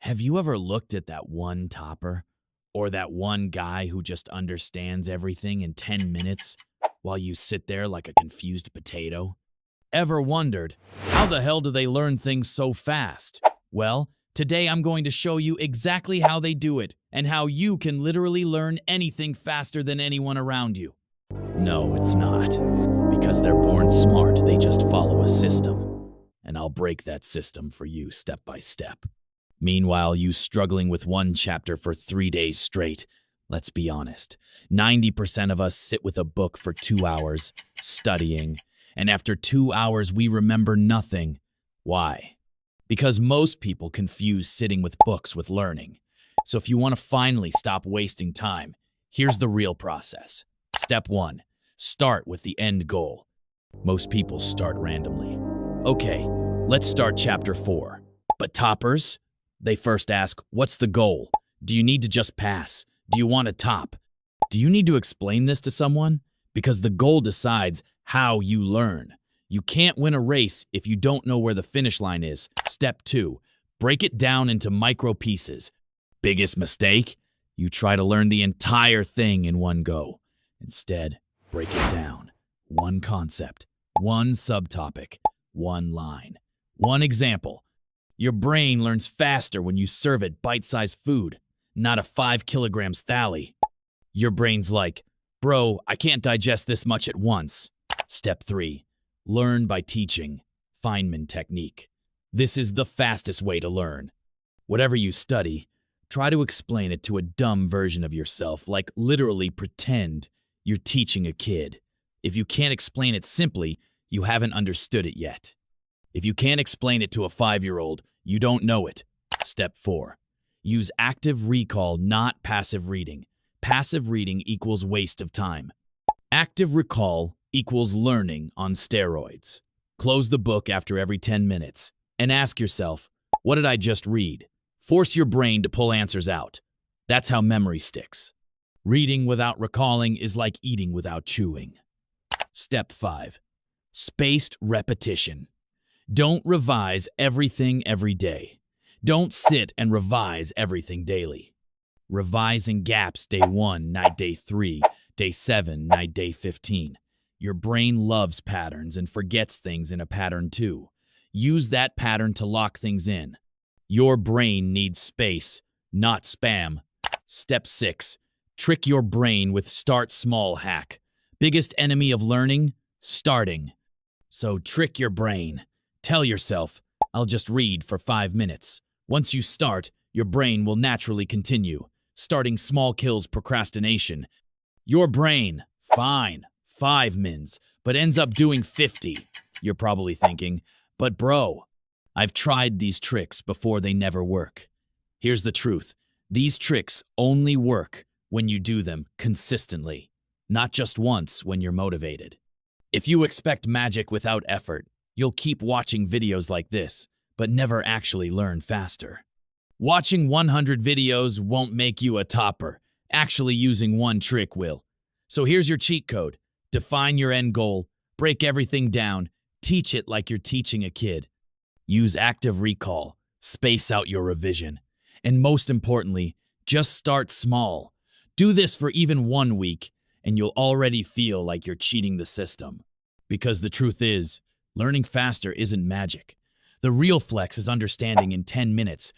Have you ever looked at that one topper? Or that one guy who just understands everything in 10 minutes while you sit there like a confused potato? Ever wondered, how the hell do they learn things so fast? Well, today I'm going to show you exactly how they do it and how you can literally learn anything faster than anyone around you. No, it's not. Because they're born smart, they just follow a system. And I'll break that system for you step by step. Meanwhile, you struggling with one chapter for 3 days straight. Let's be honest, 90% of us sit with a book for 2 hours, studying, and after 2 hours we remember nothing. Why? Because most people confuse sitting with books with learning. So if you want to finally stop wasting time, here's the real process. Step 1. Start with the end goal. Most people start randomly. Okay, let's start chapter 4. But toppers? They first ask, what's the goal? Do you need to just pass? Do you want to top? Do you need to explain this to someone? Because the goal decides how you learn. You can't win a race if you don't know where the finish line is. Step 2, break it down into micro pieces. Biggest mistake? You try to learn the entire thing in one go. Instead, break it down. One concept, one subtopic, one line, one example. Your brain learns faster when you serve it bite-sized food, not a 5 kilograms thali. Your brain's like, bro, I can't digest this much at once. Step 3, learn by teaching. Feynman technique. This is the fastest way to learn. Whatever you study, try to explain it to a dumb version of yourself, like literally pretend you're teaching a kid. If you can't explain it simply, you haven't understood it yet. If you can't explain it to a 5-year-old, you don't know it. Step 4. Use active recall, not passive reading. Passive reading equals waste of time. Active recall equals learning on steroids. Close the book after every 10 minutes and ask yourself, what did I just read? Force your brain to pull answers out. That's how memory sticks. Reading without recalling is like eating without chewing. Step 5. Spaced repetition. Don't revise everything every day. Don't sit and revise everything daily. Revise in gaps day 1, night day 3, day 7, night day 15. Your brain loves patterns and forgets things in a pattern too. Use that pattern to lock things in. Your brain needs space, not spam. Step 6. Trick your brain with start small hack. Biggest enemy of learning? Starting. So trick your brain. Tell yourself, I'll just read for 5 minutes. Once you start, your brain will naturally continue. Starting small kills procrastination. Your brain, fine, 5 mins, but ends up doing 50. You're probably thinking, but bro, I've tried these tricks before, they never work. Here's the truth. These tricks only work when you do them consistently, not just once when you're motivated. If you expect magic without effort, you'll keep watching videos like this, but never actually learn faster. Watching 100 videos won't make you a topper. Actually using one trick will. So here's your cheat code. Define your end goal, break everything down, teach it like you're teaching a kid. Use active recall, space out your revision, and most importantly, just start small. Do this for even 1 week, and you'll already feel like you're cheating the system. Because the truth is, learning faster isn't magic. The real flex is understanding in 10 minutes.